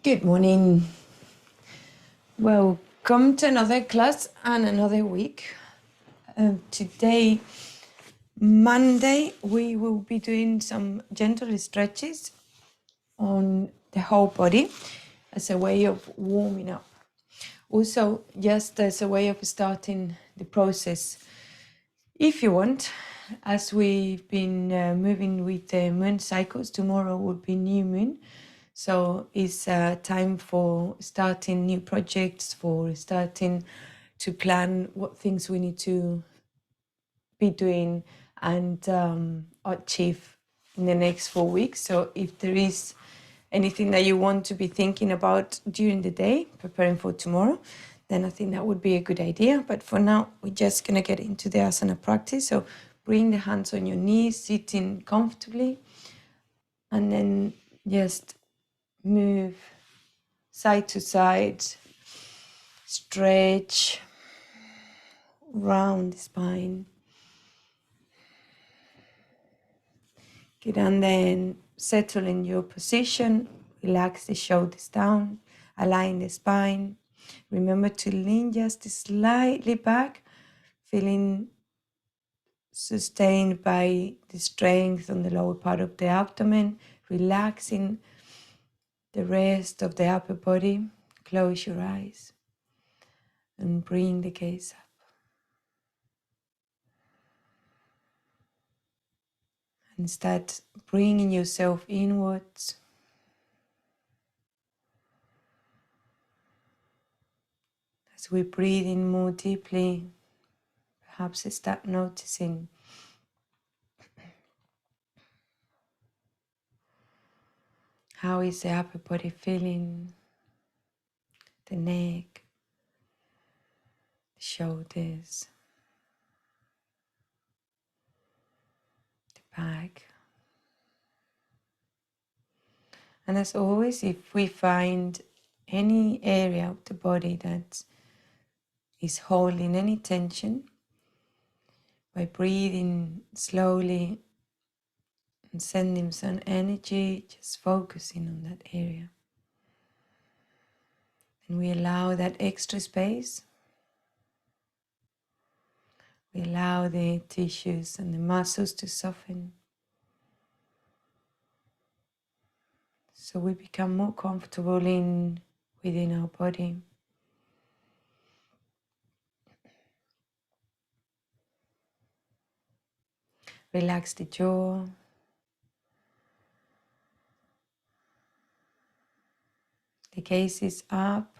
Good morning. Welcome to another class and another week. Today, Monday, we will be doing some gentle stretches on the whole body as a way of warming up. Also, just as a way of starting the process. If you want, as we've been moving with the moon cycles, tomorrow will be new moon. So it's time for starting new projects, for starting to plan what things we need to be doing and achieve in the next 4 weeks. So if there is anything that you want to be thinking about during the day, preparing for tomorrow, then I think that would be a good idea. But for now, we're just going to get into the asana practice. So bring the hands on your knees, sitting comfortably, and then just move side to side, stretch, round the spine. Good, and then settle in your position, relax the shoulders down, align the spine. Remember to lean just slightly back, feeling sustained by the strength on the lower part of the abdomen, relaxing the rest of the upper body. Close your eyes and bring the gaze up. And start bringing yourself inwards. As we breathe in more deeply, perhaps start noticing how is the upper body feeling, the neck, the shoulders, the back. And as always, if we find any area of the body that is holding any tension, by breathing slowly and sending some energy, just focusing on that area. And we allow that extra space. We allow the tissues and the muscles to soften. So we become more comfortable within our body. Relax the jaw. The gaze is up.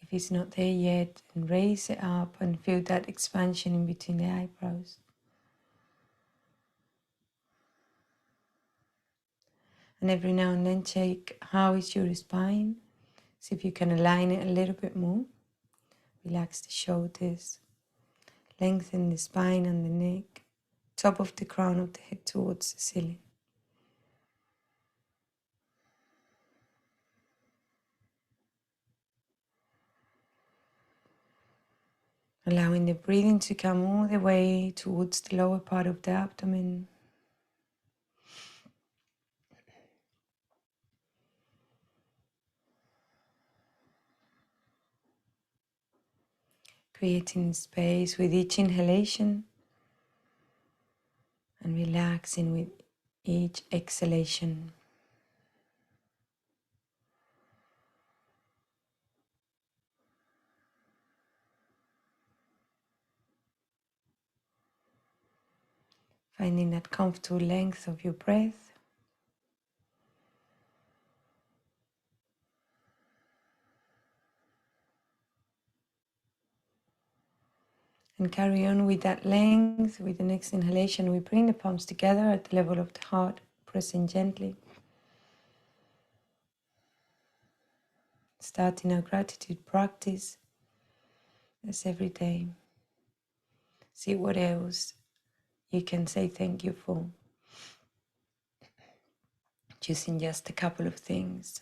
If it's not there yet, and raise it up and feel that expansion in between the eyebrows. And every now and then check how is your spine. See if you can align it a little bit more. Relax the shoulders. Lengthen the spine and the neck. Top of the crown of the head towards the ceiling. Allowing the breathing to come all the way towards the lower part of the abdomen. Creating space with each inhalation and relaxing with each exhalation. Finding that comfortable length of your breath. And carry on with that length. With the next inhalation, we bring the palms together at the level of the heart, pressing gently. Starting our gratitude practice as every day. See what else you can say thank you for. Choosing just a couple of things.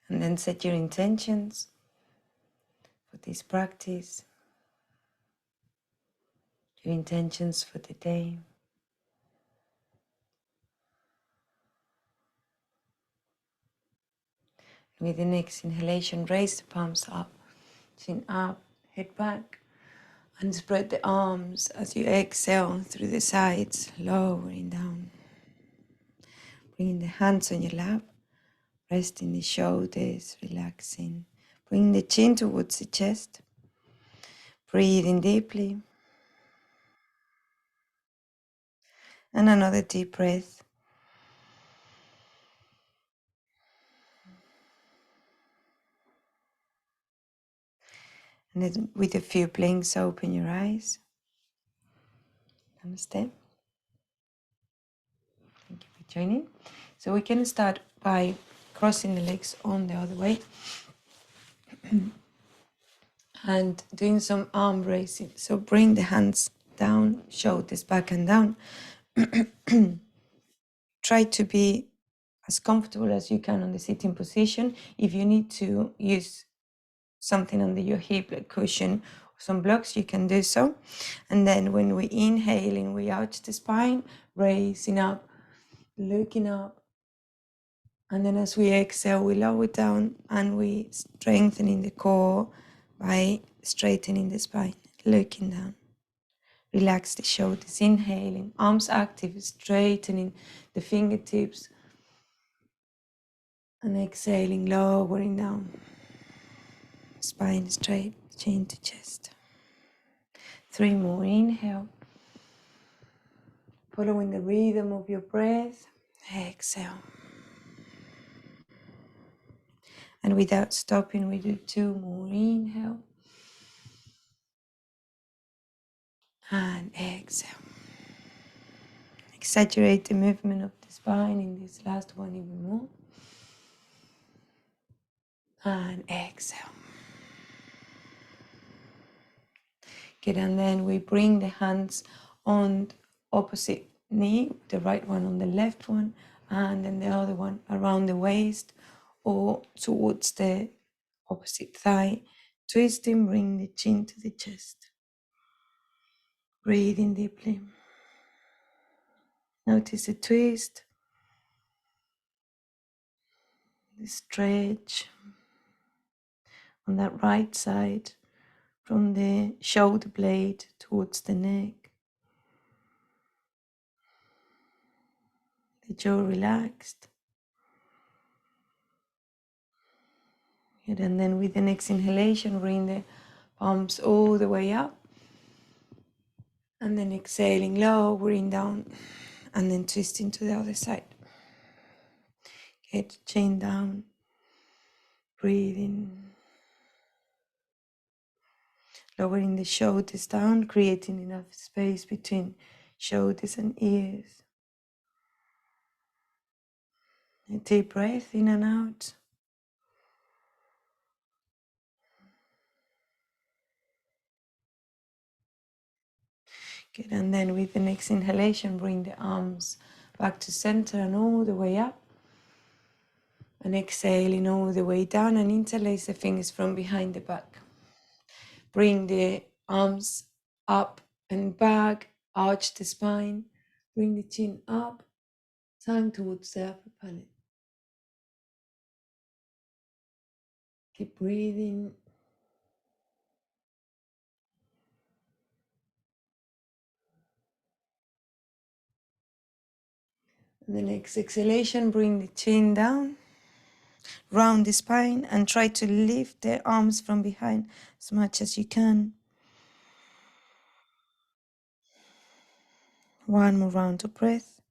And then set your intentions for this practice. your intentions for the day. With the next inhalation, raise the palms up, chin up, head back, and spread the arms as you exhale through the sides, lowering down. Bringing the hands on your lap, resting the shoulders, relaxing. Bring the chin towards the chest. Breathing deeply. And another deep breath. And then with a few blinks, open your eyes. Namaste. Thank you for joining. So we can start by crossing the legs on the other way and doing some arm raising. So bring the hands down, shoulders back and down. Try to be as comfortable as you can on the sitting position. If you need to use something under your hip, like cushion or some blocks, you can do so. And then when we inhaling, we arch the spine, raising up, looking up. And then as we exhale, we lower down and we strengthening the core by straightening the spine, looking down. Relax the shoulders, inhaling, arms active, straightening the fingertips. And exhaling, lowering down. Spine straight, chin to chest. 3 more, inhale. Following the rhythm of your breath, exhale. And without stopping, we do 2 more, inhale. And exhale. Exaggerate the movement of the spine in this last one even more. And exhale. Good, and then we bring the hands on opposite knee, the right one on the left one, and then the other one around the waist or towards the opposite thigh. Twisting, bring the chin to the chest. Breathing deeply. Notice the twist, the stretch on that right side from the shoulder blade towards the neck. The jaw relaxed. Good. And then with the next inhalation, bring the palms all the way up. And then exhaling, lowering down. And then twisting to the other side. Get chin down. Breathing. Lowering the shoulders down, creating enough space between shoulders and ears. A deep breath in and out. Good, and then with the next inhalation, bring the arms back to center and all the way up. And exhaling all the way down and interlace the fingers from behind the back. Bring the arms up and back, arch the spine, bring the chin up, tongue towards the upper palate. Keep breathing. And the next exhalation, bring the chin down, round the spine, and try to lift the arms from behind as much as you can. 1 more round of breath.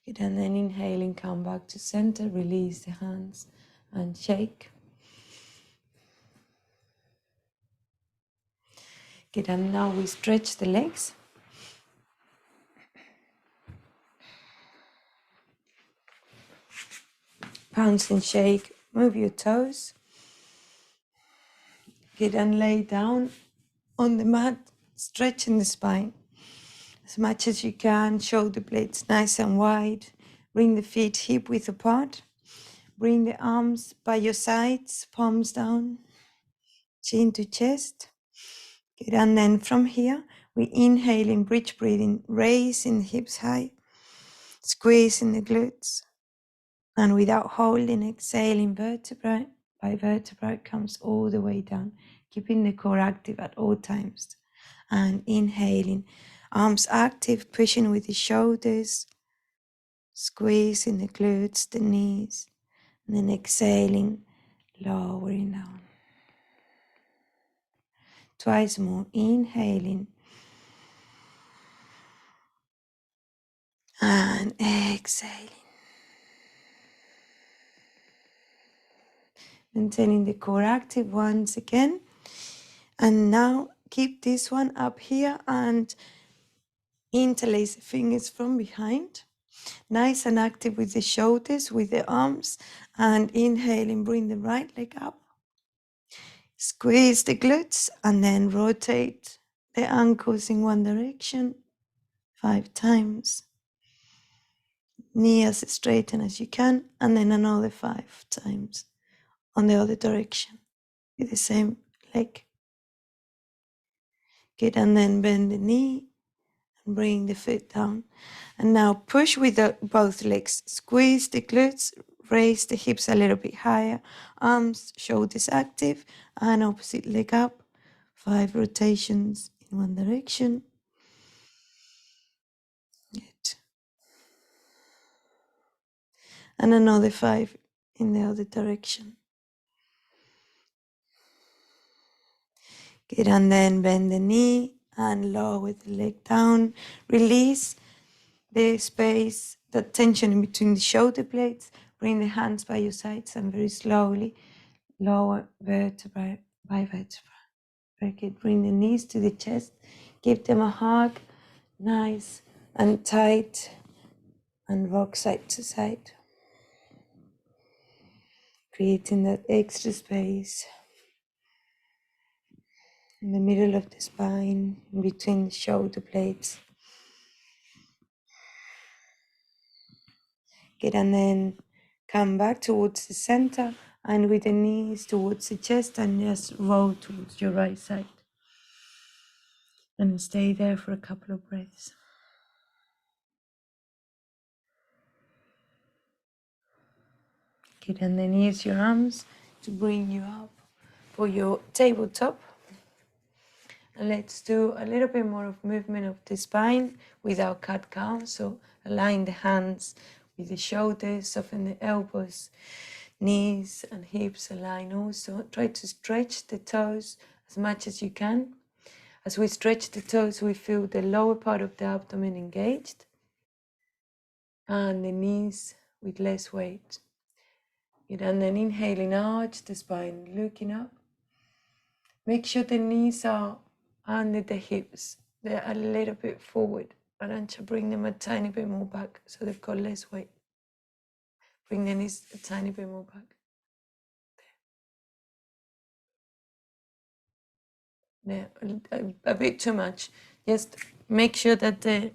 Good, and then inhaling, come back to center, release the hands and shake. Good, and now we stretch the legs. Bounce and shake, move your toes. Good, and lay down on the mat, stretching the spine as much as you can. Shoulder blades nice and wide. Bring the feet hip width apart. bring the arms by your sides, palms down, chin to chest. Good. And then from here, we inhale in bridge breathing, raising the hips high, squeezing the glutes. And without holding, exhaling vertebra by vertebra, it comes all the way down, keeping the core active at all times. And inhaling, arms active, pushing with the shoulders, squeezing the glutes, the knees, and then exhaling, lowering down. Twice more, inhaling and exhaling. Maintaining the core active once again. And now keep this one up here and interlace the fingers from behind. Nice and active with the shoulders, with the arms. And inhaling, bring the right leg up. Squeeze the glutes and then rotate the ankles in one direction 5 times. Knee as straighten as you can, and then another 5 times on the other direction with the same leg. Good, and then bend the knee and bring the foot down. And now push with both legs. Squeeze the glutes, raise the hips a little bit higher, arms, shoulders active, and opposite leg up. 5 rotations in one direction. Good. And another 5 in the other direction. Good, and then bend the knee and lower the leg down. Release the space, the tension in between the shoulder blades. Bring the hands by your sides and very slowly lower vertebra by vertebra. Very good. Bring the knees to the chest. Give them a hug, nice and tight, and rock side to side. Creating that extra space in the middle of the spine, in between the shoulder blades. Good, and then come back towards the center and with the knees towards the chest and just roll towards your right side. And stay there for a couple of breaths. Good, and then use your arms to bring you up for your tabletop. And let's do a little bit more of movement of the spine without cat-cow. So align the hands with the shoulders, soften the elbows, knees and hips align also. Try to stretch the toes as much as you can. As we stretch the toes, we feel the lower part of the abdomen engaged and the knees with less weight. And then inhaling, arch the spine, looking up. Make sure the knees are under the hips. They're a little bit forward. Arancha, bring them a tiny bit more back so they've got less weight. Bring the knees a tiny bit more back. There, a bit too much. Just make sure that they're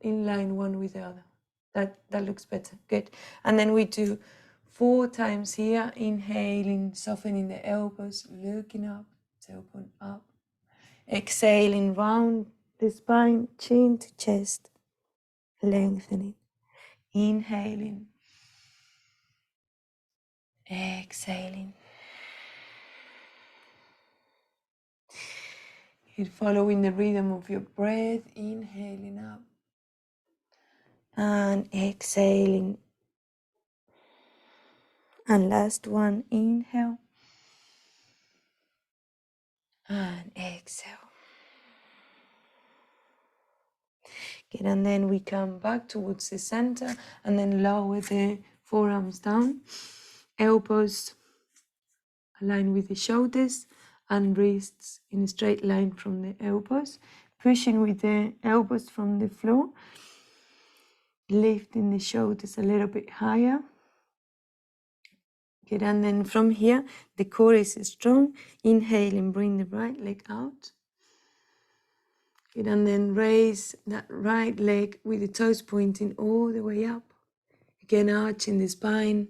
in line one with the other. That looks better. Good. And then we do 4 times here. Inhaling, softening the elbows, looking up, open up. Exhaling, round the spine, chin to chest, lengthening. Inhaling, exhaling. You're following the rhythm of your breath, inhaling up and exhaling. And last one, inhale and exhale. Good, and then we come back towards the center and then lower the forearms down. Elbows align with the shoulders and wrists in a straight line from the elbows. Pushing with the elbows from the floor. Lifting the shoulders a little bit higher. Good, and then from here, the core is strong. Inhaling, bring the right leg out. Good, and then raise that right leg with the toes pointing all the way up. Again, arching the spine,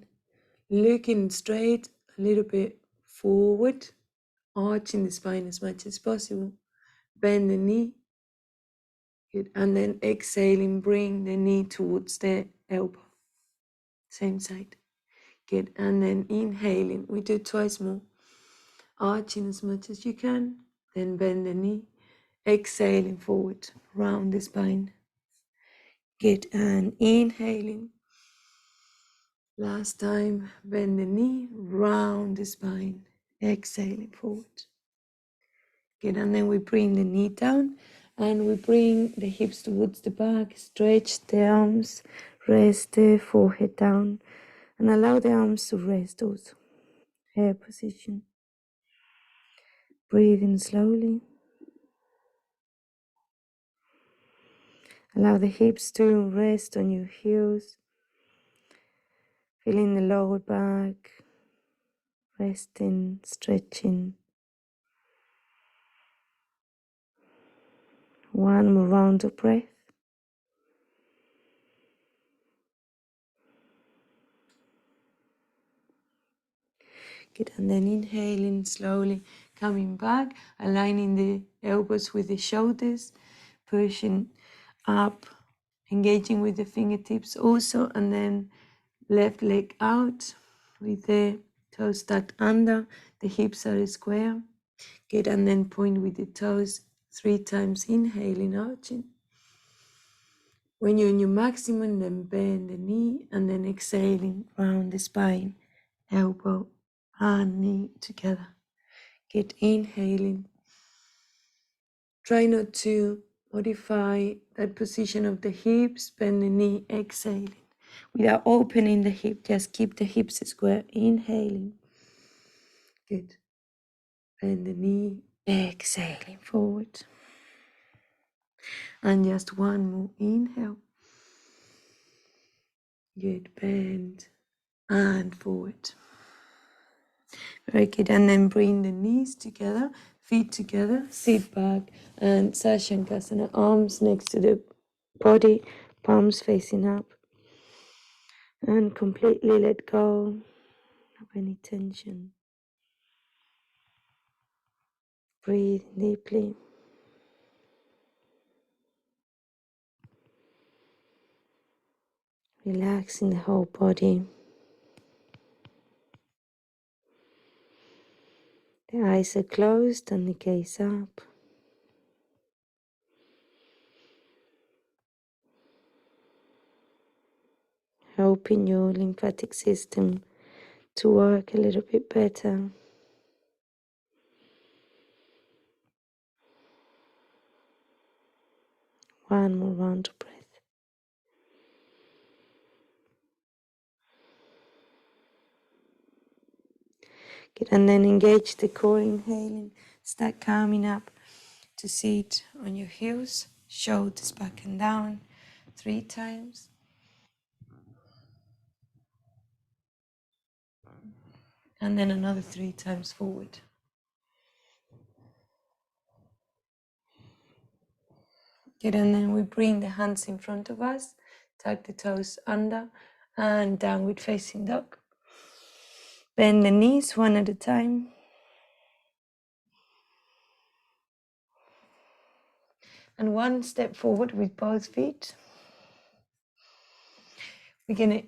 looking straight, a little bit forward, arching the spine as much as possible. Bend the knee. Good. And then exhaling, bring the knee towards the elbow. Same side. Good. And then inhaling. We do twice more. Arching as much as you can. Then bend the knee. Exhaling forward, round the spine. Good. And inhaling. Last time, bend the knee, round the spine. Exhaling forward. Good. And then we bring the knee down and we bring the hips towards the back. Stretch the arms. Rest the forehead down. And allow the arms to rest also. Hair position. Breathing slowly. Allow the hips to rest on your heels. Feeling the lower back. Resting, stretching. One more round of breath. Good, and then inhaling slowly, coming back, aligning the elbows with the shoulders, pushing up, engaging with the fingertips also, and then left leg out with the toes tucked under, the hips are square. Good, and then point with the toes 3 times, inhaling, arching. When you're in your maximum, then bend the knee, and then exhaling, round the spine, elbow and knee together. Get inhaling. Try not to modify that position of the hips, bend the knee, exhaling. Without opening the hip, just keep the hips square, inhaling. Good. Bend the knee, exhaling forward. And just one more inhale. Good, bend and forward. Very good, and then bring the knees together, feet together, sit back, and Sashankasana, arms next to the body, palms facing up. And completely let go of any tension. Breathe deeply. Relaxing the whole body. The eyes are closed and the gaze up. Helping your lymphatic system to work a little bit better. One more round of breath. Good, and then engage the core, inhaling. Start coming up to sit on your heels, shoulders back and down 3 times. And then another 3 times forward. Good, and then we bring the hands in front of us, tuck the toes under, and downward facing dog. Bend the knees one at a time. And one step forward with both feet. We're going to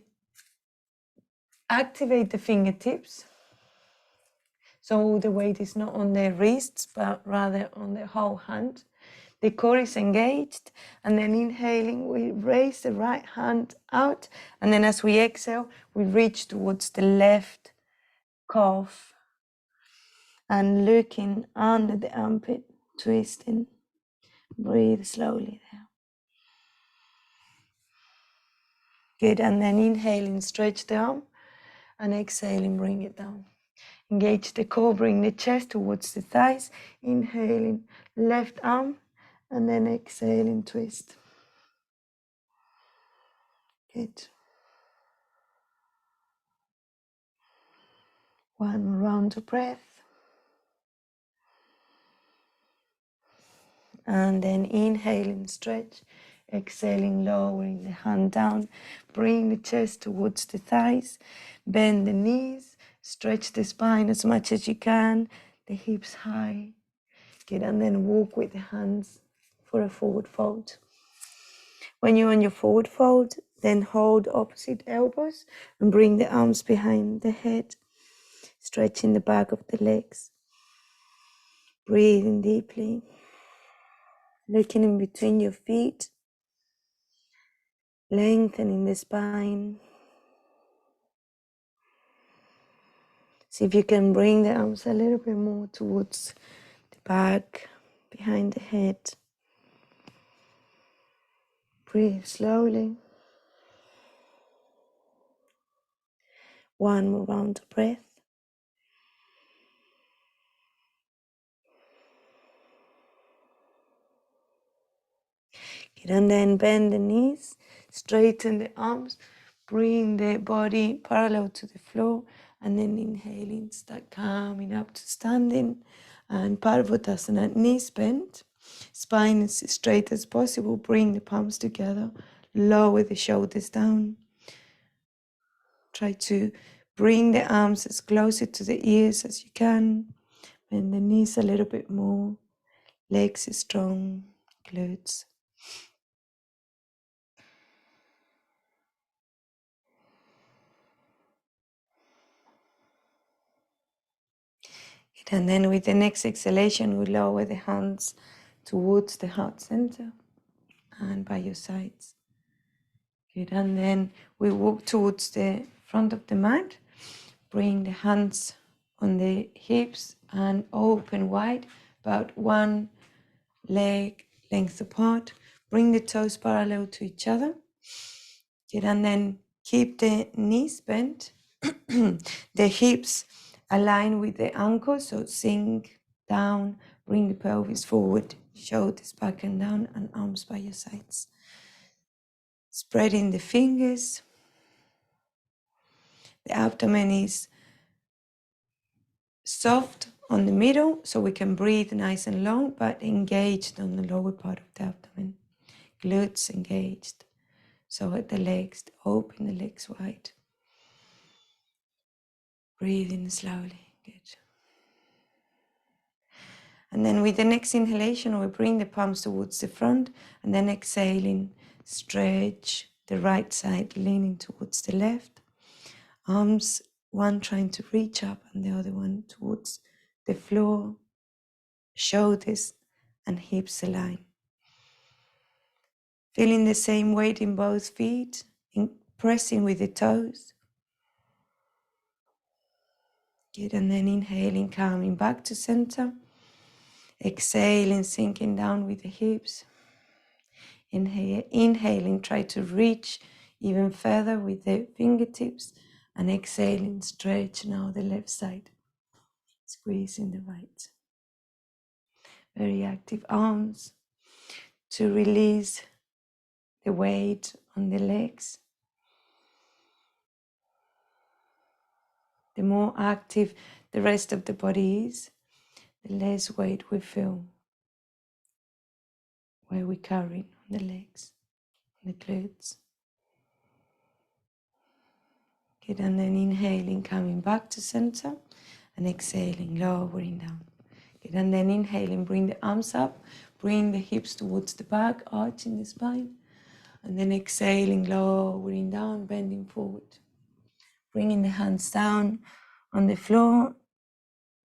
activate the fingertips. So the weight is not on the wrists, but rather on the whole hand. The core is engaged, and then inhaling, we raise the right hand out, and then as we exhale, we reach towards the left calf, and looking under the armpit, twisting. Breathe slowly there. Good, and then inhaling, stretch the arm, and exhaling, bring it down. Engage the core, bring the chest towards the thighs, inhaling, left arm, and then exhaling, twist. Good. One more round of breath. And then inhaling, stretch, Exhaling, lowering the hand down. Bring the chest towards the thighs. Bend the knees. Stretch the spine as much as you can. The hips high. Good, and then walk with the hands for a forward fold. When you're on your forward fold, then hold opposite elbows and bring the arms behind the head. Stretching the back of the legs. Breathing deeply. Looking in between your feet. Lengthening the spine. See if you can bring the arms a little bit more towards the back, behind the head. Breathe slowly. One more round of breath. Good, and then bend the knees, straighten the arms, bring the body parallel to the floor, and then inhaling, start coming up to standing, and Parvatasana, knees bent, spine as straight as possible, bring the palms together, lower the shoulders down. Try to bring the arms as closer to the ears as you can, bend the knees a little bit more, legs strong, glutes. And then with the next exhalation, we lower the hands towards the heart center and by your sides. Good. And then we walk towards the front of the mat. Bring the hands on the hips and open wide, about one leg length apart. Bring the toes parallel to each other. Good. And then keep the knees bent, the hips align with the ankles, so sink down, bring the pelvis forward, shoulders back and down, and arms by your sides. Spreading the fingers. The abdomen is soft on the middle, so we can breathe nice and long, but engaged on the lower part of the abdomen. Glutes engaged. So at the legs, open the legs wide. Breathing slowly. Good. And then with the next inhalation, we bring the palms towards the front, and then exhaling, stretch the right side, leaning towards the left. Arms, one trying to reach up and the other one towards the floor. Shoulders and hips align. Feeling the same weight in both feet, pressing with the toes. Good, and then inhaling, coming back to center. Exhaling, sinking down with the hips. Inhaling, try to reach even further with the fingertips, and exhaling, stretch now the left side, squeezing the right. Very active arms to release the weight on the legs. The more active the rest of the body is, the less weight we feel where we're carrying on the legs, on the glutes. Good, and then inhaling, coming back to center, and exhaling, lowering down. Good, and then inhaling, bring the arms up, bring the hips towards the back, arching the spine, and then exhaling, lowering down, bending forward. Bringing the hands down on the floor,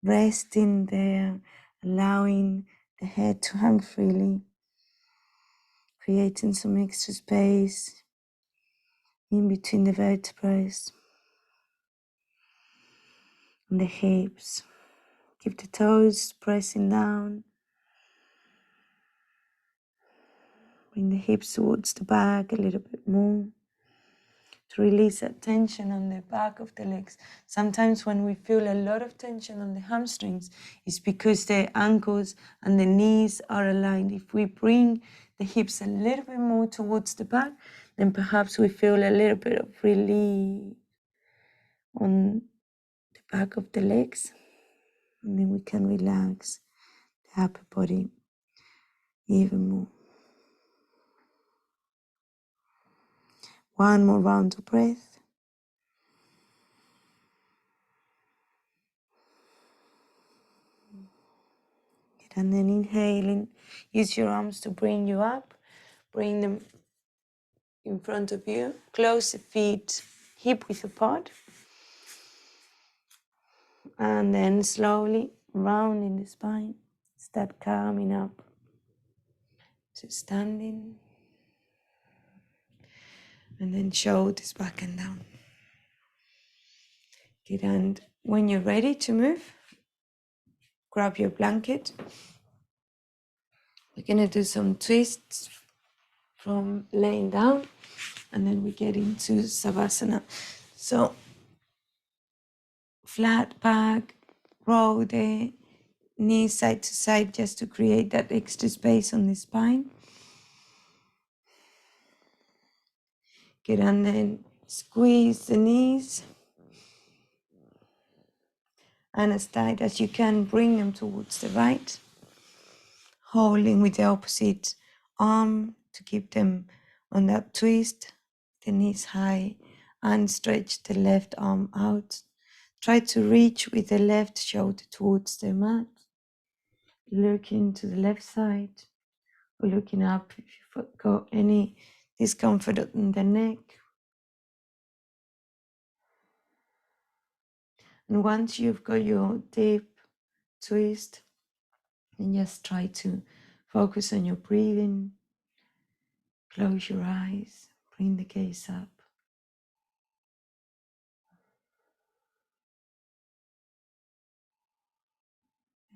resting there, allowing the head to hang freely, creating some extra space in between the vertebrae and the hips. Keep the toes pressing down. Bring the hips towards the back a little bit more to release that tension on the back of the legs. Sometimes when we feel a lot of tension on the hamstrings, it's because the ankles and the knees are aligned. If we bring the hips a little bit more towards the back, then perhaps we feel a little bit of relief on the back of the legs, and then we can relax. The upper body even more. One more round of breath. And then inhaling, use your arms to bring you up. Bring them in front of you. Close the feet hip width apart. And then slowly rounding the spine. Start coming up to standing. And then shoulders back and down. Good. And when you're ready to move, grab your blanket. We're going to do some twists from laying down, and then we get into Savasana. So flat back, roll the knees side to side just to create that extra space on the spine. Good, and then squeeze the knees. And as tight as you can, bring them towards the right. Holding with the opposite arm to keep them on that twist. The knees high, and stretch the left arm out. Try to reach with the left shoulder towards the mat. Looking to the left side or looking up if you've got any discomfort in the neck. And once you've got your deep twist, then just try to focus on your breathing. Close your eyes, bring the gaze up.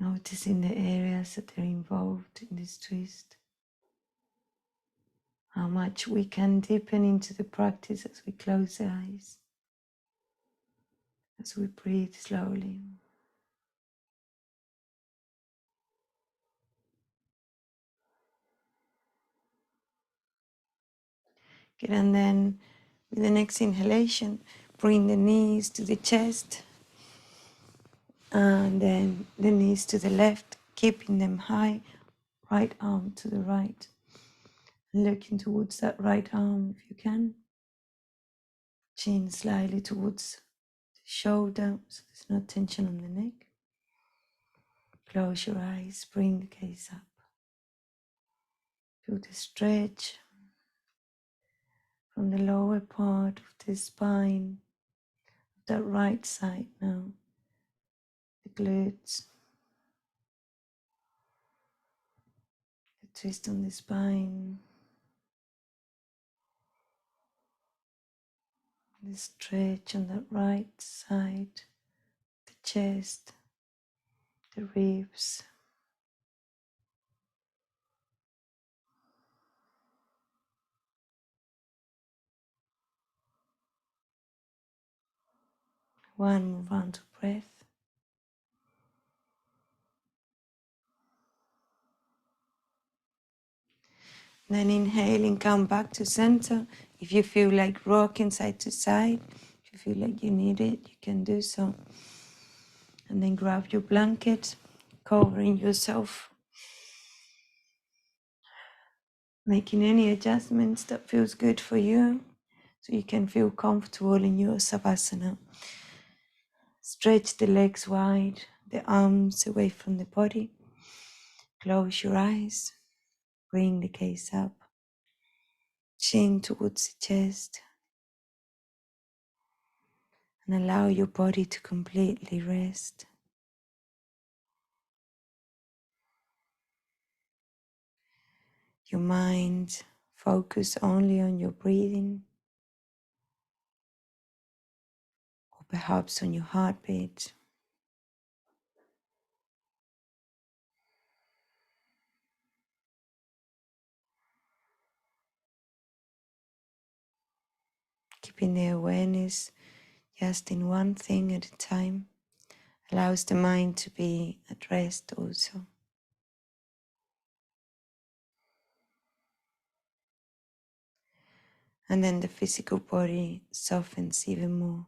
Noticing the areas that are involved in this twist. How much we can deepen into the practice as we close the eyes. As we breathe slowly. Good, and then with the next inhalation, bring the knees to the chest. And then the knees to the left, keeping them high. Right arm to the right. Looking towards that right arm if you can. Chin slightly towards the shoulder, so there's no tension on the neck. Close your eyes, bring the gaze up. Feel the stretch from the lower part of the spine, that right side now. The glutes, the twist on the spine, the stretch on that right side, the chest, the ribs. One more round of breath. Then inhaling, come back to center. If you feel like rocking side to side, if you feel like you need it, you can do so. And then grab your blanket, covering yourself. Making any adjustments that feels good for you, so you can feel comfortable in your Savasana. Stretch the legs wide, the arms away from the body. Close your eyes, bring the gaze up, chin towards the chest, and allow your body to completely rest. Your mind focus only on your breathing, or perhaps on your heartbeat. Keeping the awareness just in one thing at a time allows the mind to be at rest also. And then the physical body softens even more,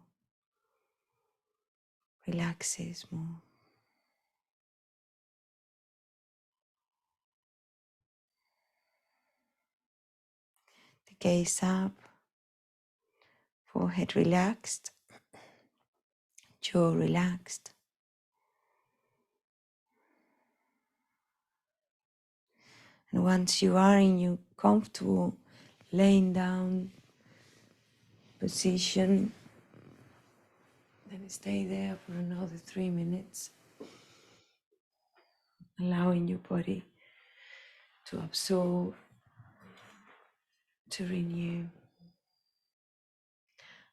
relaxes more. The gaze up, Forehead relaxed, jaw relaxed. And once you are in your comfortable laying down position, then stay there for another 3 minutes, allowing your body to absorb, to renew.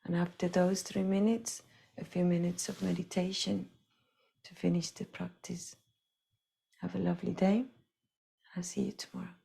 And after those 3 minutes, a few minutes of meditation to finish the practice. Have a lovely day. I'll see you tomorrow.